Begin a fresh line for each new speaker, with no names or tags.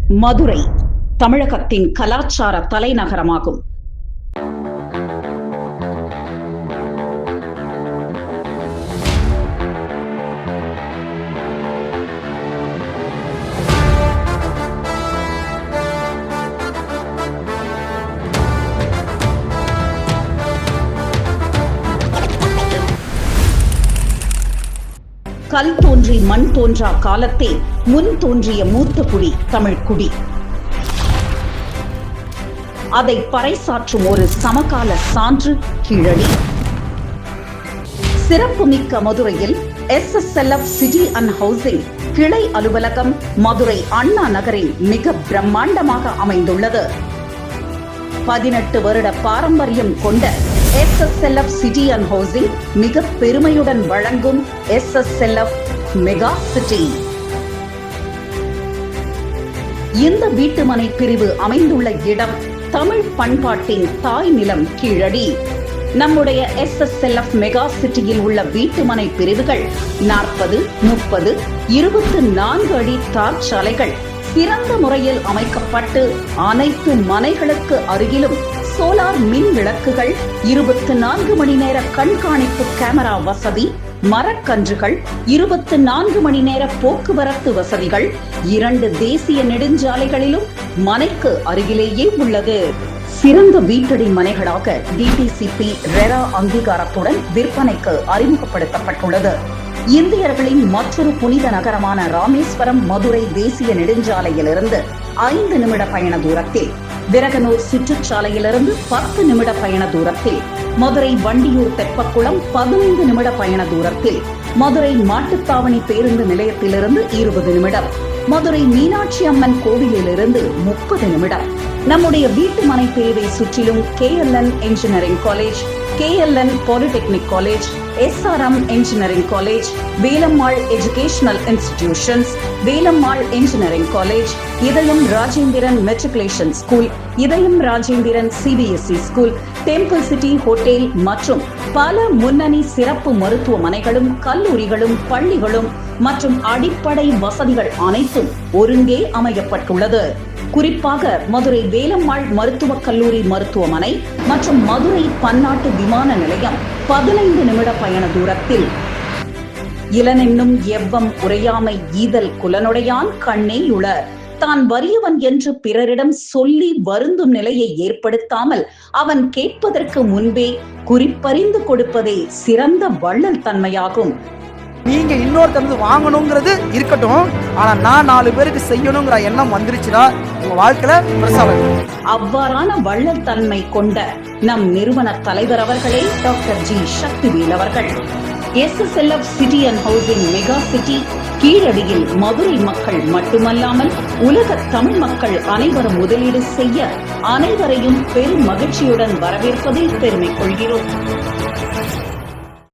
மதுரை தமிழகத்தின் கலாச்சார தலைநகரமாகும். கல் தோன்றி மண் தோன்றா காலத்தே முன் தோன்றிய மூத்த குடி தமிழ்குடி. அதை பறைசாற்றும் ஒரு சமகால சான்று கீழடி. சிறப்புமிக்க மதுரையில் SSLF சிட்டி அண்ட் ஹவுசிங் கிளை அலுவலகம் மதுரை அண்ணா நகரில் மிக பிரம்மாண்டமாக அமைந்துள்ளது. 18 வருட பாரம்பரியம் கொண்ட SSLF சிட்டி அண்ட் ஹவுசிங் மிக பெருமையுடன் வழங்கும் SSLF மெகா சிட்டி. இந்த வீட்டுமனை பிரிவு அமைந்துள்ள இடம் தமிழ் பண்பாட்டின் தாய் நிலம் கீழடி. நம்முடைய SSLF மெகா சிட்டியில் உள்ள வீட்டுமனை பிரிவுகள் 40, 30, 24 அடி தார் சாலைகள் சிறந்த முறையில் அமைக்கப்பட்டு அனைத்து மனைகளுக்கு அருகிலும் சோலார் மின் விளக்குகள், 24 மணி நேர கண்காணிப்பு கேமரா வசதி, மரக்கன்றுகள், 24 மணி நேர போக்குவரத்து வசதிகள் 2 தேசிய நெடுஞ்சாலைகளிலும் மனைக்கு அருகிலேயே உள்ளது. சிறந்த வீட்டடி மனைகளாக DTCP ரெரா அங்கீகாரத்துடன் விற்பனைக்கு அறிமுகப்படுத்தப்பட்டுள்ளது. இந்தியர்களின் மற்றொரு புனித நகரமான ராமேஸ்வரம் மதுரை தேசிய நெடுஞ்சாலையிலிருந்து 5 நிமிட பயண தூரத்தில், விரகனூர் சுற்றுச்சாலையிலிருந்து 10 நிமிட பயண தூரத்தில், மதுரை வண்டியூர் தெப்பக்குளம் 15 நிமிட பயண தூரத்தில், மதுரை மாட்டுத்தாவணி பேருந்து நிலையத்திலிருந்து 20 நிமிடம், மதுரை மீனாட்சி அம்மன் கோவிலிலிருந்து 30 நிமிடம். நம்முடைய வீட்டு மனை பிரிவை சுற்றிலும் KLN engineering college, KLN polytechnic college, SRM engineering college, Velammal educational institutions, Velammal engineering college, இதயம் ராஜேந்திரன் மெட்ரிகுலேஷன் ஸ்கூல், இதயம் Rajendran CBSE school, temple city hotel மற்றும் பல முன்னணி சிறப்பு மருத்துவமனைகளும் கல்லூரிகளும் பள்ளிகளும் மற்றும் அடிப்படை வசதிகள் அனைத்தும் ஒருங்கே அமையப்பட்டுள்ளது. குறிப்பாக மதுரை வேலம்மாள் மருத்துவக் கல்லூரி மருத்துவமனை மற்றும் மதுரை பன்னாட்டு விமான நிலையம் 15 நிமிட பயண தூரத்தில். இளனென்னும் எவ்வம் உரையாமை ஈதல் குலனுடையான் கண்ணேயுள. தான் வறியவன் என்று பிறரிடம் சொல்லி வருந்தும் நிலையை ஏற்படுத்தாமல் அவன் கேட்பதற்கு முன்பே குறிப்பறிந்து கொடுப்பதே சிறந்த வள்ளல் தன்மையாகும்.
நீங்க இன்னொருத்தர் வாங்கணுங்கிறது இருக்கட்டும், ஆனா நான் 4 பேருக்கு செய்யணுங்கிற எண்ணம் வந்துருச்சுன்னா உங்க வாழ்க்கையில பிரசவம்.
அவ்வாறான வள்ளல் தன்மை கொண்ட நம் நிறுவன தலைவர் அவர்களே டாக்டர் G. சக்திவேல் அவர்கள். SSLF city and housing mega city கீழடியில் மதுரை மக்கள் மட்டுமல்லாமல் உலக தமிழ் மக்கள் அனைவரும் முதலீடு செய்ய அனைவரையும் பெரும் மகிழ்ச்சியுடன் வரவேற்பதில் பெருமை கொள்கிறோம்.